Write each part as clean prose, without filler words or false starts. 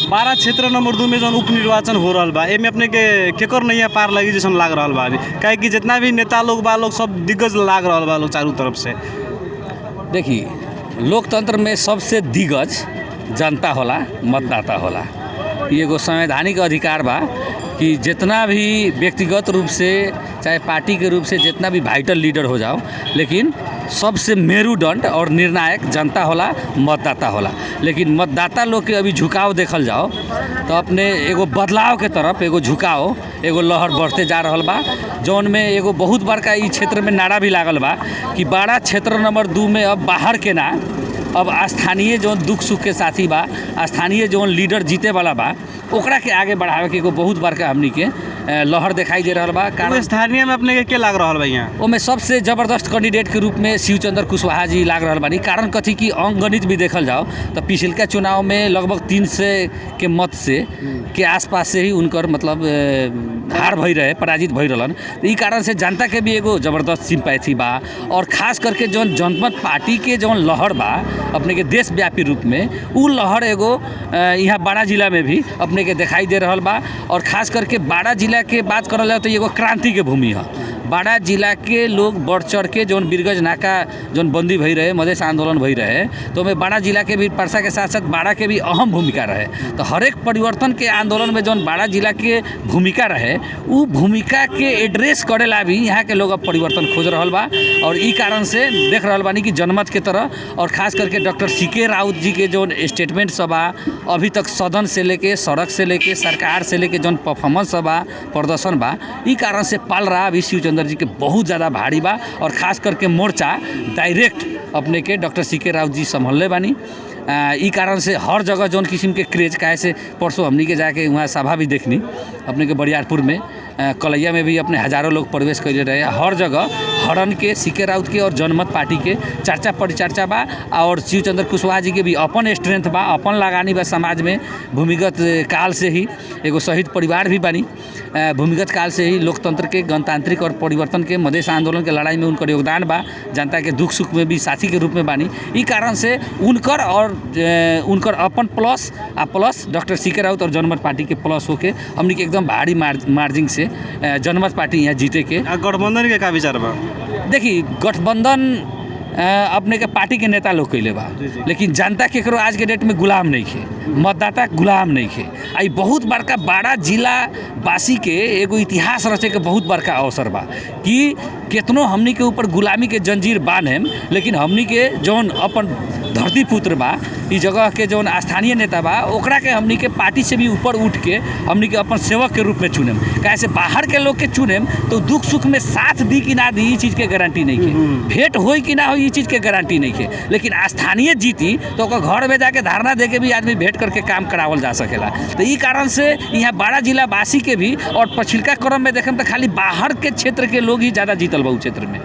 12 क्षेत्र नंबर 2 में जो उपनिर्वाचन हो रहा बा एमे अपने के केकर नहीं पार लगी जैसा लाग रहा बा अभी काहे कि जितना भी नेता लोग बा लोग सब दिग्गज लाग रहा बा लोग चारों तरफ से। देखिए लोकतंत्र में सबसे दिग्गज जनता होला, मतदाता होला। ये एगो संवैधानिक अधिकार बा कि जितना भी व्यक्तिगत रूप से चाहे पार्टी के रूप से जितना भी वाइटल लीडर हो जाओ, लेकिन सबसे मेरुदंड और निर्णायक जनता होला, मतदाता होला। लेकिन मतदाता लोग के अभी झुकाव देखल जाओ तो अपने एगो बदलाव के तरफ एगो झुकाव एगो लहर बढ़ते जा रहल बा, जौन में एगो बहुत बड़का ई क्षेत्र में नारा भी लागल बा कि 12 क्षेत्र नंबर 2 में अब बाहर के ना, अब स्थानीय जो दुख सुख के साथी बा, स्थानीय जो लीडर जीते वाला बा ओकरा के आगे बढ़ावे के एगो बहुत बड़का हमनी के लहर दिखाई दे रहा बा। कारण स्थानीय में अपने के लाग रहा बा यहाँ ओमे सबसे जबरदस्त कैंडिडेट के रूप में शिवचंद्र कुशवाहा जी लाग रहा बानी। कारण कथी कि अंकगणित भी देखल जाओ तो पिछलका चुनाव में लगभग 300 के मत से के आसपास से ही उनकर मतलब हार भई रहे, पराजित भई रहलन। तो ई कारण से जनता के भी एगो जबरदस्त सिंपैथी बा और खास करके जौन जनमत पार्टी के जौन लहर बा अपने के देशव्यापी रूप में उ लहर एगो यहाँ बाड़ा जिला में भी अपने के दिखाई दे रहा बा। और खास करके बाड़ा जिला के बात करल जाए तो एगो क्रांति के भूमि है। बाड़ा जिला के लोग बढ़ चढ़ के जौन बीरगंज नाका जौन बंदी भई रहे, मधेश आंदोलन भई रहे, तो में बाड़ा जिला के भी परसा के साथ साथ बाड़ा के भी अहम भूमिका रहे। तो हर एक परिवर्तन के आंदोलन में जौन बाड़ा जिला के भूमिका रहे उ भूमिका के एड्रेस करेला भी यहाँ के लोग अब परिवर्तन खोज रहा बा। और ई कारण से देख रहा बानी कि जनमत के तरह और खास करके डॉक्टर सीके राउत जी के जो स्टेटमेंट सब बा अभी तक सदन से लेके सड़क से लेके सरकार से लेके जौन परफॉर्मेंस सब बा प्रदर्शन बा, ई कारण से पाल रहा अभी शिवचंद्र जी के बहुत ज़्यादा भारी बा। और खास करके मोर्चा डायरेक्ट अपने के डॉक्टर सीके राउत जी संभलले बानी। ई कारण से हर जगह जौन किस्म के क्रेज काहे से परसों हमनी के जाके वहाँ सभा भी देखनी अपने के बरियारपुर में, कलैया में भी अपने हज़ारों लोग प्रवेश कर रहे। हर जगह हरन के, सीके राउत के और जनमत पार्टी के चर्चा परिचर्चा बा। और शिवचंद्र कुशवाहा जी के भी अपन स्ट्रेंथ बा, अपन लगानी बा समाज में। भूमिगत काल से ही एगो शहीद परिवार भी बानी, भूमिगत काल से ही लोकतंत्र के, गणतांत्रिक और परिवर्तन के, मधेश आंदोलन के लड़ाई में उनकर योगदान बा। जनता के दुख सुख में भी साथी के रूप में बानी। ई कारण से उनकर और उनकर अपन प्लस डॉक्टर सीके राउत और जनमत पार्टी के प्लस होके हमनी के एकदम भारी मार्जिन से जनमत पार्टी यहाँ जीते के। गठबंधन के का विचार बा? देखिए गठबंधन अपने के पार्टी के नेता लोग कैले बा, लेकिन जनता केकरो आज के डेट में गुलाम नहीं खे, मतदाता गुलाम नहीं खे। आई बहुत बड़का बाड़ा जिला वासी के एगो इतिहास रचे के बहुत बड़का अवसर बा कि कितनो हमनी के ऊपर गुलामी के जंजीर बांधेम, लेकिन हमनी के जौन अपन धरती पुत्र बा, इस जगह के जौन स्थानीय नेता बा ओकरा के हमनी के पार्टी से भी ऊपर उठ के हमनी के अपन सेवक के रूप में चुनेम। कैसे बाहर के लोग के चुनेम तो दुख सुख में साथ दी कि ना दी ये चीज़ के गारंटी नहीं है, भेंट होई कि ना हो ये चीज़ के गारंटी नहीं है। लेकिन स्थानीय जीती तो ओकर घर में जाके धारणा दे के भी आदमी भेंट करके काम करावल जा सकेला। तो ई कारण से यहाँ बाड़ा जिला वासी के भी और पछिलका क्रम में देखें तो खाली बाहर के क्षेत्र के लोग ही ज़्यादा जीतल बा उ क्षेत्र में।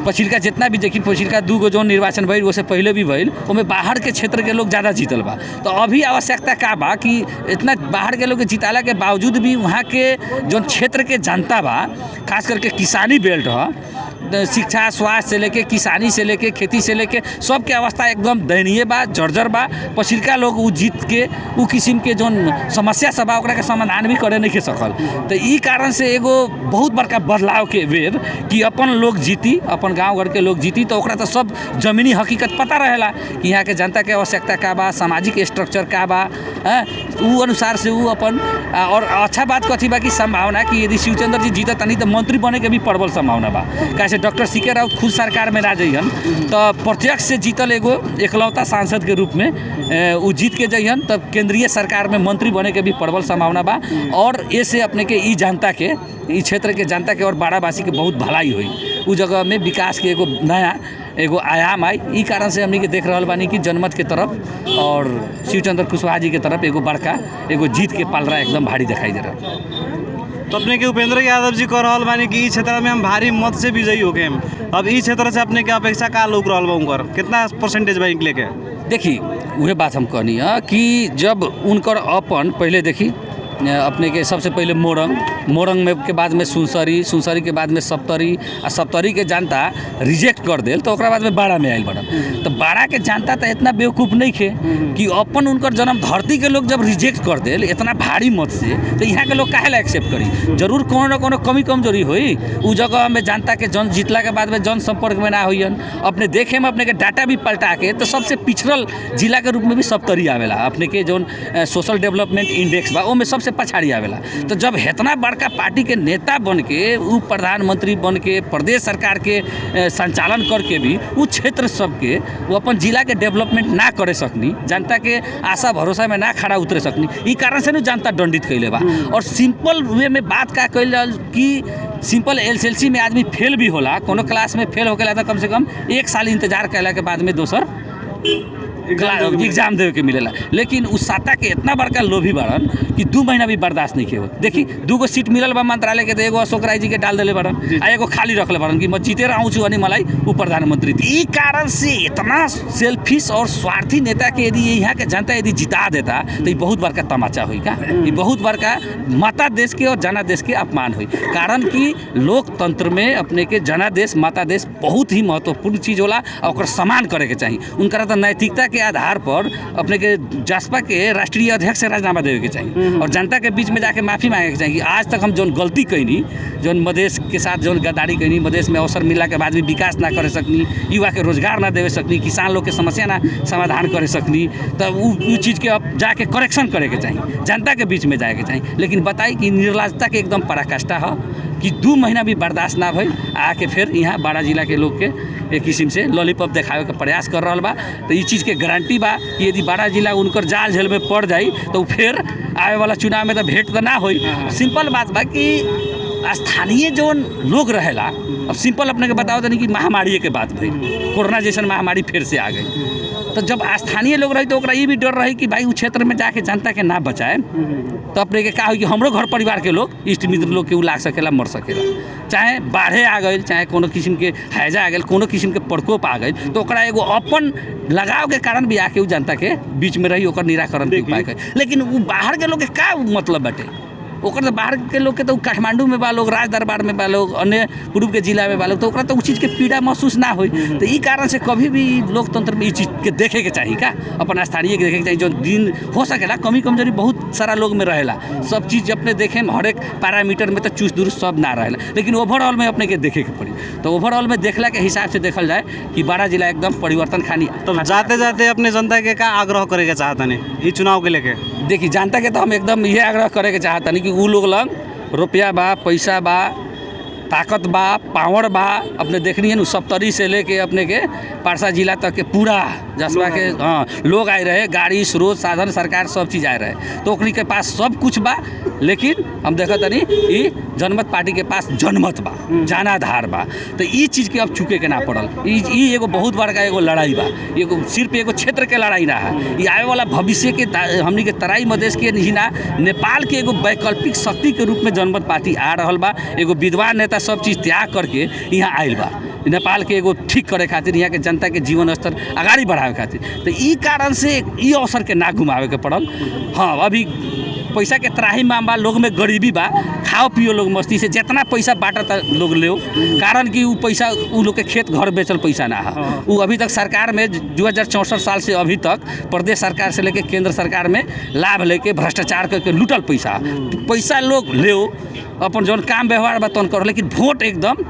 पछिलका जितना भी देखी पछिलका 2 गो जो निर्वाचन भइल उससे पहले भी भइल ओमें बाहर के क्षेत्र के लोग ज़्यादा जीतल बा। तो अभी आवश्यकता का बा कि इतना बाहर के लोग के जिताला के बावजूद भी वहाँ के जो क्षेत्र के जनता बा, खास करके किसानी बेल्ट है, शिक्षा स्वास्थ्य से लेके किसानी से लेके खेती से लेके सब के अवस्था एकदम दयनीय बा, जर्जर बा। पछिलका लोग उ जीत के उ किस्म के जो समस्या सब बा ओकरा के समाधान भी करे नहीं सकल। तो ई कारण से एगो बहुत बड़का बदलाव के वेव कि अपन लोग जीती, अपन गांव घर के लोग जीती तो ओकरा तो सब जमीनी हकीकत पता रहेला कि यहाँ के जनता के आवश्यकता का बा, सामाजिक स्ट्रक्चर का बा, उ अनुसार से उ अपन। और अच्छा बात कथी बा कि संभावना कि यदि शिवचंद्र जी जीतत तनी तो मंत्री बने के भी प्रबल संभावना बा। कैसे डॉक्टर सीके राउत खुद सरकार में ना जइहन तो प्रत्यक्ष से जीतल एगो एकलौता सांसद के रूप में उ जीत के जइहन तब केंद्रीय सरकार में मंत्री बने के भी प्रबल संभावना बा। और ऐसे अपने के ई जनता के, ई क्षेत्र के जनता के और बाड़ावासी के बहुत भलाई हुई, उ जगह में विकास के एगो नया एगो आयाम आई। ई कारण से हमनी के देख रहा बानी कि जनमत के तरफ और शिवचंद्र कुशवाहा जी के तरफ एगो बड़का एगो जीत के पालरा एकदम भारी दिखाई दे रहा। तो अपने के उपेंद्र यादव जी कह रहा बानी कि ई क्षेत्र में हम भारी मत से विजयी हो गए। अब ई क्षेत्र से अपने के अपेक्षा का लोग रहा बा उनकर कितना परसेंटेज बा लेके? देखी वह बात हम कहनी है कि जब उनकर अपन पहले देखी अपने के सबसे पहले मोरंग में के बाद में सुनसरी के बाद में सप्तरी आ सप्तरी के जनता रिजेक्ट कर देल तो ओकरा बाद में बाड़ा में आयल बड़न। तो बाड़ा के जनता तो इतना बेवकूफ़ नहीं खे कि अपन उनकर जन्म धरती के लोग जब रिजेक्ट कर देल इतना भारी मत से, तो यहाँ के लोग काहे ला एक्सेप्ट करी? जरूर कोनो न कोनो कमी कमजोरी हुई उ जगह में जनता के जन जीतला के बाद में जन संपर्क में ना होइयन। अपने देखे में अपने के डाटा भी पलटा के तो सबसे पिछड़ल जिला के रूप में भी सप्तरी आवेला, अपने के जौन सोशल डेवलपमेंट इंडेक्स बा ओमे सबसे पछाड़ी आवेला। तो जब इतना बड़का पार्टी के नेता बन के उप प्रधानमंत्री बन के प्रदेश सरकार के संचालन करके भी उ क्षेत्र सबके वो अपन जिला के डेवलपमेंट ना करे सकनी, जनता के आशा भरोसा में ना खड़ा उतरे सकनी, ई कारण से जनता दंडित कैले बा। और सिंपल वे में बात का कैल जाए कि सिंपल एसएलसी में आदमी फेल भी होला, कोनो क्लास में फेल होके तो कम से कम 1 साल इंतजार कैला के बाद में दोसर एग्जाम देवे के मिलेला। लेकिन उस साता के इतना बड़का लोभी बड़न कि 2 महीना भी बर्दाश्त नहीं किए। देखी 2 गो सीट मिलल बा मंत्रालय के, तो एगो अशोक राय जी के डाल दिले बड़न आ एगो खाली रखले बड़न कि मैं जीते रहूँ छु अनि मलाई उप प्रधानमंत्री। ई कारण से इतना सेल्फिश और स्वार्थी नेता के यदि यहाँ के जनता यदि जिता देता तो ये बहुत बड़का तमाचा हुई का, ये बहुत बड़का माता देश के और जनादेश के अपमान हुई। कारण कि लोकतंत्र में अपने के जनादेश माता देश बहुत ही महत्वपूर्ण चीज़ होला और सम्मान करे के चाहिए। उनका तो नैतिकता के आधार पर अपने के जसपा के राष्ट्रीय अध्यक्ष से राजीनामा देवे के चाहिए और जनता के बीच में जाके माफ़ी मांगे के चाहिए। आज तक हम जो गलती कैनी, जो मधेश के साथ जो गद्दारी कैनी, मधेश में अवसर मिला के बाद भी विकास ना करे सकनी, युवा के रोजगार ना देवे सकनी, किसान लोग के समस्या ना समाधान करे सकनी, तो वो चीज़ के अब जाके करेक्शन करे के चाहिए, जनता के बीच में जाए के चाहिए। लेकिन बताई कि निर्लजता के एकदम पराकाष्ठा है कि 2 महीना भी बर्दाश्त ना भई आके फिर यहाँ बाड़ा जिला के लोग के एक किस्म से लॉलीपॉप देखावे के प्रयास कर रहा बा। तो ये चीज़ के गारंटी बा कि यदि बाड़ा जिला उनकर जाल झेल में पड़ जाई तो फिर आवे वाला चुनाव में तो भेंट तो ना होई। सिंपल बात बा कि स्थानीय जो लोग रहेला, अब सिंपल अपने के बताओ तनी कि महामारी के बात भई, कोरोना जैसन महामारी फिर से आ गई। तो जब स्थानीय लोग रही तो ओकरा ये भी डर रही कि भाई उस क्षेत्र में जाके जनता के ना बचाए तो अपने के का हो कि हमरो घर परिवार के लोग इष्ट मित्र लोग के उ लाग सकेला मर सकेला, चाहे बाढ़े आ गई, चाहे कोनो किस्म के हैजा आ गई, कोनो किस्म के प्रकोप आ गई, तो ओकरा एगो अपन लगाव के कारण भी आके उ जनता के बीच में रही ओकर निराकरण के उपाय करे। लेकिन वो बाहर के लोग के का मतलब बाटे, ओकर तो बाहर के लोग के तो काठमांडू में बा लोग, राज दरबार में बा लोग, अन्य पूर्व के जिला में बा लोग, तो ओकरा तो उस चीज़ के पीड़ा महसूस ना हो। तो ई कारण से कभी भी लोकतंत्र में इस चीज़ के देखे के चाहिए का, अपन स्थानीय के देखे के चाहिए। जो दिन हो सकेला कमी कमजोरी बहुत सारा लोग में रहेला, सब चीज़ अपने देखे में हर एक पैरामीटर में तो चुस्त दुरुस्त सब ना रहेला, लेकिन ओवरऑल में अपने के देखे के पड़ी। तो ओवरऑल में देखला के हिसाब से देखल जाए कि बाड़ा जिला एकदम परिवर्तन खानी। तो जाते जाते अपने जनता के का आग्रह करे के चाहतनी ई चुनाव के लेके? देखिए जनता के तो हम एकदम ये आग्रह करे के चाहतनी कि उ लोग लग रुपया बा, पैसा बा, ताकत बा, पावर बा, अपने देखनी है न सप्तरी से लेके अपने के पारसा जिला तक के पूरा जसपा के लोग आए रहे, गाड़ी स्रोत साधन सरकार सब चीज़ आए रहे, तो ओकरी के पास सब कुछ बा। लेकिन हम देखा तनी ई जनमत पार्टी के पास जनमत बा, जनाधार बा, तो ई चीज़ के अब चुके के ना पड़ल। ई एगो बहुत बड़का एगो लड़ाई बा, एगो सिर्फ एगो क्षेत्र के लड़ाई ना है, ये आवे वाला भविष्य के हमनी के तराई मधेश के ही ना नेपाल के एगो वैकल्पिक शक्ति के रूप में जनमत पार्टी आ रहल बा। एगो विद्वान नेता सब चीज़ त्याग करके यहाँ आयल बा नेपाल के एगो ठीक करे खातिर, यहाँ के जनता के जीवन स्तर आगाड़ी बढ़ावे खातिर। तो ई कारण से ई अवसर के ना घुमावे के पड़ल। हाँ, अभी पैसा के त्राही माम बा, लोग में गरीबी बा, खाओ पियो लोग मस्ती से, जितना पैसा बांटता लोग ले, कारण कि वो पैसा उ लोग के खेत घर बेचल पैसा ना है। वो अभी तक सरकार में 2064 साल से अभी तक प्रदेश सरकार से लेके केंद्र सरकार में लाभ लेके भ्रष्टाचार करके लूटल पैसा लोग ले, अपन जौन काम व्यवहार बा तौन करो, लेकिन वोट एकदम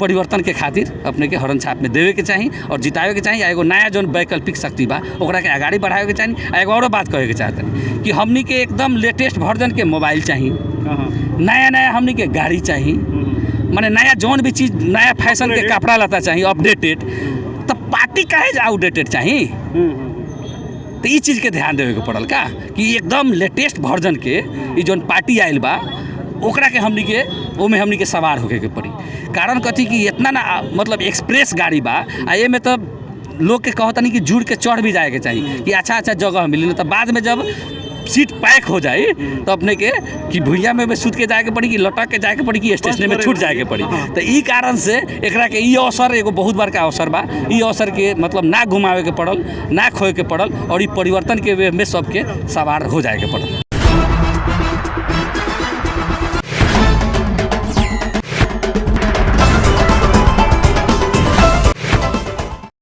परिवर्तन के खातिर अपने के हरन छाप में देवे के चाहिए और जितावे के चाहिए। एगो नया जौन वैकल्पिक शक्ति बा ओकरा के आगाड़ी बढ़ावे के चाहिए। एगो और बात कहे के चाहते कि हमनी के एकदम लेटेस्ट वर्जन के मोबाइल चाहिए, नया हमनी के गाड़ी चाहिए, माने नया जौन भी चीज़ नया फैशन के कपड़ा लता चाहिए अपडेटेड। तो पार्टी काहे आउटडेटेड चाहिए? तो ये चीज़ के ध्यान देवे के पड़ल का कि एकदम लेटेस्ट वर्जन के ये जौन पार्टी आयल बा ओकरा के हमनी के ओमे हमनी के सवार होके के पड़ी। कारण कथी कि इतना ना मतलब एक्सप्रेस गाड़ी बा, आ ये में तो लोग के कहता नहीं कि जुड़ के चढ़ भी जाए के चाहिए कि अच्छा जगह मिली, ना तो बाद में जब सीट पैक हो जाए तो अपने के कि भुइया में सूत के जाए के पड़ी कि लटक के जाए के पड़ी कि स्टेशन में छूट जाए के पड़ी। तो ई कारण से एकरा के ई अवसर एगो बहुत बड़का अवसर बा। ई अवसर के मतलब ना घुमावे के पड़ल, ना खोए के पड़ल और ई परिवर्तन के वे में सबके सवार हो जाए के पड़ल।